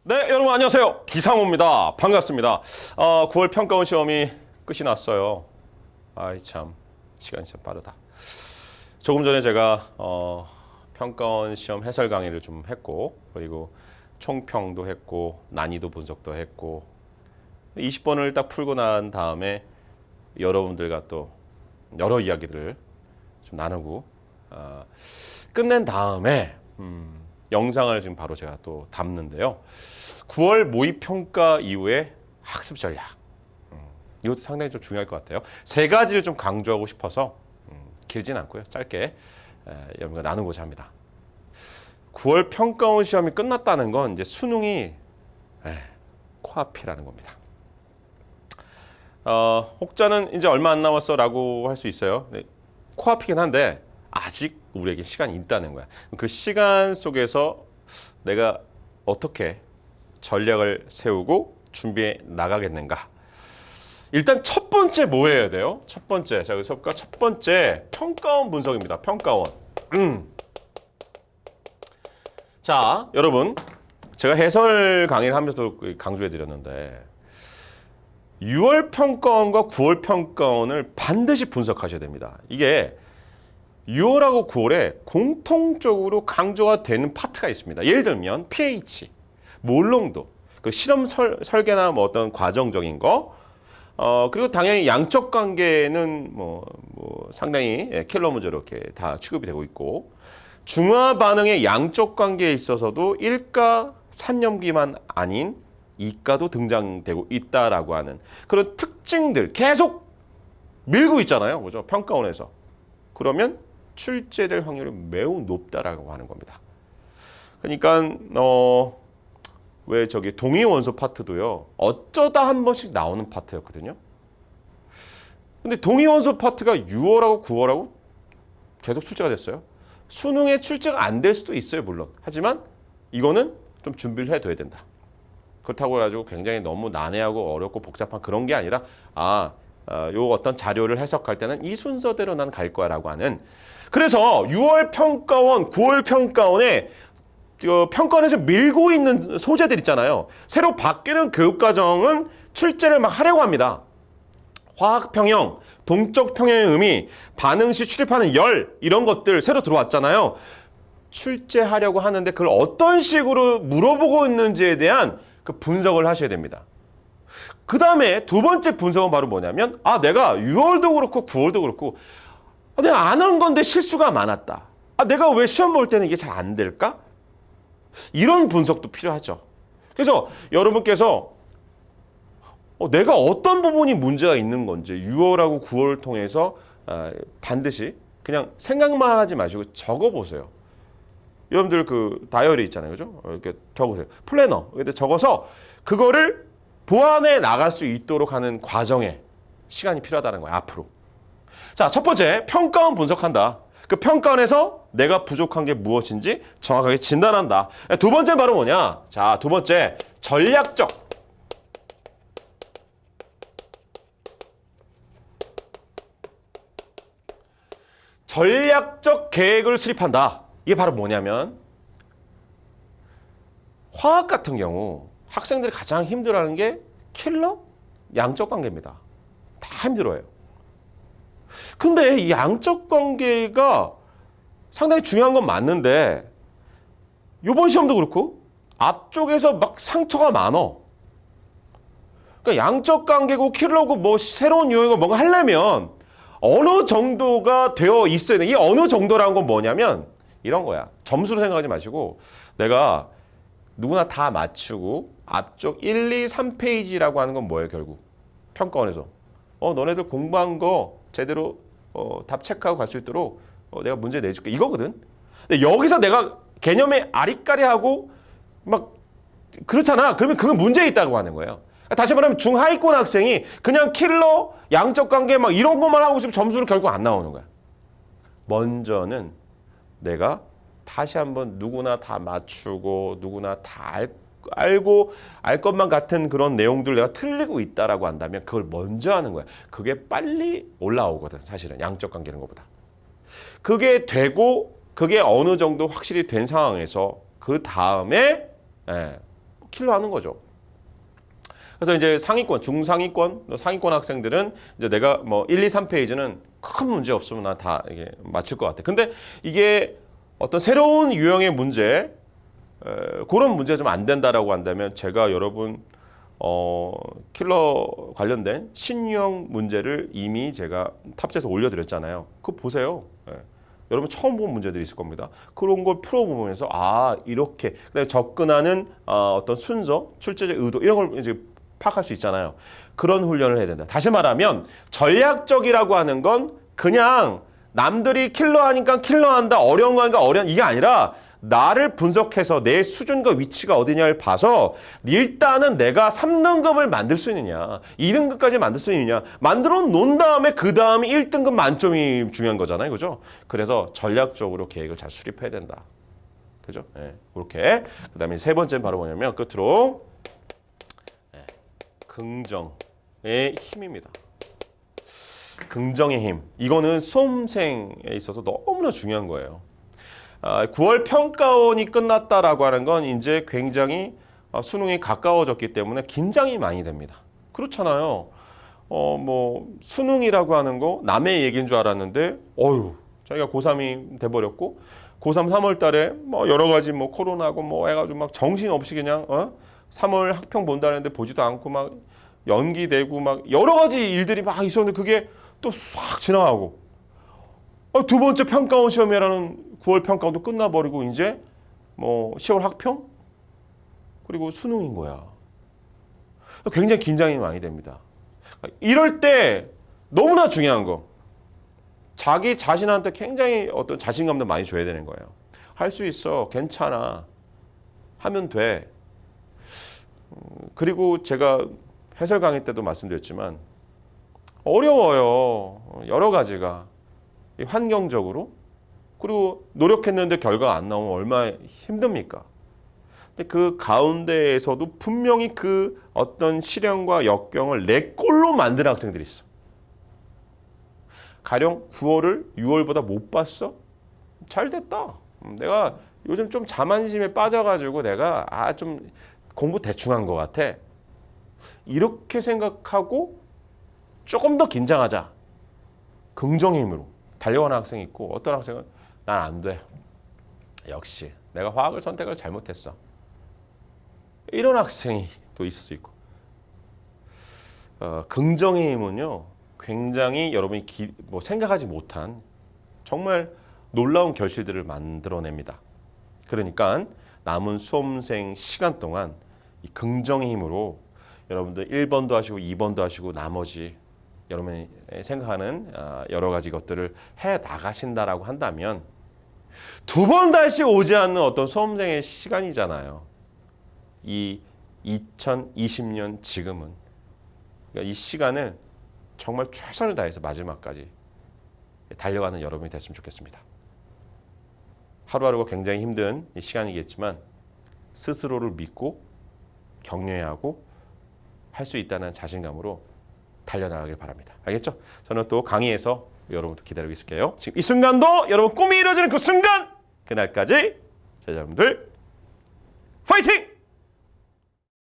네, 여러분 안녕하세요. 기상호입니다. 반갑습니다. 9월 평가원 시험이 끝이 났어요. 아이 참, 시간이 참 빠르다. 조금 전에 제가 평가원 시험 해설 강의를 좀 했고, 그리고 총평도 했고, 난이도 분석도 했고, 20번을 딱 풀고 난 다음에 여러분들과 또 여러 이야기들을 좀 나누고 끝낸 다음에 영상을 지금 바로 제가 또 담는데요. 9월 모의평가 이후에 학습 전략. 이것도 상당히 좀 중요할 것 같아요. 세 가지를 좀 강조하고 싶어서 길진 않고요. 짧게 여러분과 나누고자 합니다. 9월 평가원 시험이 끝났다는 건 이제 수능이 코앞이라는 겁니다. 혹자는 이제 얼마 안 남았어라고 할 수 있어요. 네, 코앞이긴 한데 아직 우리에게 시간이 있다는 거야. 그 시간 속에서 내가 어떻게 전략을 세우고 준비해 나가겠는가. 일단 첫 번째 뭐 해야 돼요? 첫 번째, 자 그래서 첫 번째 평가원 분석입니다. 평가원. 자, 여러분 제가 해설 강의를 하면서 강조해 드렸는데 6월 평가원과 9월 평가원을 반드시 분석하셔야 됩니다. 이게 6월하고 9월에 공통적으로 강조가 되는 파트가 있습니다. 예를 들면 pH, 몰롱도, 그 실험 설계나 뭐 어떤 과정적인 거, 그리고 당연히 양적 관계는 뭐 상당히 킬러 문제로 이렇게 다 취급이 되고 있고, 중화 반응의 양적 관계에 있어서도 일가 산염기만 아닌 이가도 등장되고 있다라고 하는 그런 특징들 계속 밀고 있잖아요. 그죠? 평가원에서. 그러면 출제될 확률이 매우 높다라고 하는 겁니다. 그러니까 왜 저기 동위 원소 파트도요. 어쩌다 한 번씩 나오는 파트였거든요. 근데 동위 원소 파트가 6월하고 9월하고 계속 출제가 됐어요. 수능에 출제가 안 될 수도 있어요, 물론. 하지만 이거는 좀 준비를 해둬야 된다. 그렇다고 해가지고 굉장히 너무 난해하고 어렵고 복잡한 그런 게 아니라 요 어떤 자료를 해석할 때는 이 순서대로 난 갈 거야라고 하는. 그래서 6월 평가원, 9월 평가원에 평가원에서 밀고 있는 소재들 있잖아요. 새로 바뀌는 교육과정은 출제를 막 하려고 합니다. 화학평형, 동적평형의 의미, 반응 시 출입하는 열 이런 것들 새로 들어왔잖아요. 출제하려고 하는데 그걸 어떤 식으로 물어보고 있는지에 대한 그 분석을 하셔야 됩니다. 그 다음에 두 번째 분석은 바로 뭐냐면 내가 6월도 그렇고 9월도 그렇고 내가 안 한 건데 실수가 많았다. 내가 왜 시험 볼 때는 이게 잘 안 될까? 이런 분석도 필요하죠. 그래서 여러분께서 내가 어떤 부분이 문제가 있는 건지 6월하고 9월을 통해서 반드시 그냥 생각만 하지 마시고 적어보세요. 여러분들 그 다이어리 있잖아요. 그죠? 이렇게 적으세요. 플래너. 근데 적어서 그거를 보완해 나갈 수 있도록 하는 과정에 시간이 필요하다는 거예요. 앞으로. 자, 첫 번째, 평가원 분석한다. 그 평가원에서 내가 부족한 게 무엇인지 정확하게 진단한다. 두 번째 바로 뭐냐? 자, 두 번째, 전략적 계획을 수립한다. 이게 바로 뭐냐면 화학 같은 경우 학생들이 가장 힘들어하는 게 킬러? 양적 관계입니다. 다 힘들어해요. 근데 이 양적 관계가 상당히 중요한 건 맞는데 이번 시험도 그렇고 앞쪽에서 막 상처가 많어. 그러니까 양적 관계고 킬러고 뭐 새로운 유형이고 뭔가 하려면 어느 정도가 되어 있어야 돼. 이 어느 정도라는 건 뭐냐면 이런 거야. 점수로 생각하지 마시고 내가 누구나 다 맞추고 앞쪽 1, 2, 3페이지라고 하는 건 뭐예요, 결국? 평가원에서. 너네들 공부한 거 제대로 답 체크하고 갈 수 있도록 내가 문제 내줄게. 이거거든. 근데 여기서 내가 개념에 아리까리하고 막 그렇잖아. 그러면 그건 문제 있다고 하는 거예요. 다시 말하면 중하위권 학생이 그냥 킬러, 양적 관계 막 이런 것만 하고 있으면 점수는 결국 안 나오는 거야. 먼저는 내가 다시 한번 누구나 다 맞추고 누구나 다 알고 알 것만 같은 그런 내용들 내가 틀리고 있다라고 한다면 그걸 먼저 하는 거야. 그게 빨리 올라오거든. 사실은 양적 관계는 것보다. 그게 되고 그게 어느 정도 확실히 된 상황에서 그 다음에 킬러하는 거죠. 그래서 이제 상위권, 중상위권, 상위권 학생들은 이제 내가 뭐 1, 2, 3페이지는 큰 문제 없으면 나 다 이게 맞출 것 같아. 근데 이게 어떤 새로운 유형의 문제, 그런 문제가 좀 안 된다라고 한다면 제가 여러분 킬러 관련된 신유형 문제를 이미 제가 탑재해서 올려드렸잖아요. 그거 보세요. 여러분 처음 본 문제들이 있을 겁니다. 그런 걸 풀어보면서 이렇게 그다음에 접근하는 어떤 순서, 출제적 의도 이런 걸 이제 파악할 수 있잖아요. 그런 훈련을 해야 된다. 다시 말하면 전략적이라고 하는 건 그냥 남들이 킬러하니까 킬러한다, 어려운 거 하니까 어려운 이게 아니라 나를 분석해서 내 수준과 위치가 어디냐를 봐서 일단은 내가 3등급을 만들 수 있느냐, 2등급까지 만들 수 있느냐, 만들어 놓은 다음에 그 다음에 1등급 만점이 중요한 거잖아요. 그죠? 그래서 전략적으로 계획을 잘 수립해야 된다. 그죠? 그렇게. 그 다음에 세 번째는 바로 뭐냐면 끝으로 긍정의 힘입니다. 긍정의 힘. 이거는 수험생에 있어서 너무나 중요한 거예요. 9월 평가원이 끝났다라고 하는 건 이제 굉장히 수능이 가까워졌기 때문에 긴장이 많이 됩니다. 그렇잖아요. 뭐 수능이라고 하는 거 남의 얘기인 줄 알았는데 자기가 고3이 돼버렸고 고3 3월 달에 뭐 여러 가지 뭐 코로나고 뭐 해가지고 막 정신없이 그냥 3월 학평 본다는데 보지도 않고 막 연기되고 막 여러 가지 일들이 막 있었는데 그게 또 싹 지나가고 두 번째 평가원 시험이라는 9월 평가원도 끝나버리고 이제 뭐 10월 학평 그리고 수능인 거야. 굉장히 긴장이 많이 됩니다. 이럴 때 너무나 중요한 거 자기 자신한테 굉장히 어떤 자신감도 많이 줘야 되는 거예요. 할 수 있어, 괜찮아, 하면 돼. 그리고 제가 해설 강의 때도 말씀드렸지만 어려워요. 여러 가지가 환경적으로 그리고 노력했는데 결과가 안 나오면 얼마나 힘듭니까? 근데 그 가운데에서도 분명히 그 어떤 시련과 역경을 내 꼴로 만드는 학생들이 있어. 가령 9월을 6월보다 못 봤어? 잘 됐다. 내가 요즘 좀 자만심에 빠져가지고 내가 좀 공부 대충 한 것 같아. 이렇게 생각하고 조금 더 긴장하자. 긍정의 힘으로 달려가는 학생이 있고 어떤 학생은 난 안 돼. 역시 내가 화학을 선택을 잘못했어. 이런 학생이 또 있을 수 있고 긍정의 힘은요 굉장히 여러분이 뭐 생각하지 못한 정말 놀라운 결실들을 만들어냅니다. 그러니까 남은 수험생 시간 동안 이 긍정의 힘으로 여러분들 1번도 하시고 2번도 하시고 나머지 여러분이 생각하는 여러 가지 것들을 해 나가신다라고 한다면 두 번 다시 오지 않는 어떤 수험생의 시간이잖아요. 이 2020년 지금은 그러니까 이 시간을 정말 최선을 다해서 마지막까지 달려가는 여러분이 됐으면 좋겠습니다. 하루하루가 굉장히 힘든 이 시간이겠지만 스스로를 믿고 격려해야 하고 할 수 있다는 자신감으로 달려나가길 바랍니다. 알겠죠? 저는 또 강의에서 여러분들 기다리고 있을게요. 지금 이 순간도 여러분 꿈이 이루어지는 그 순간 그날까지 여러분들 파이팅!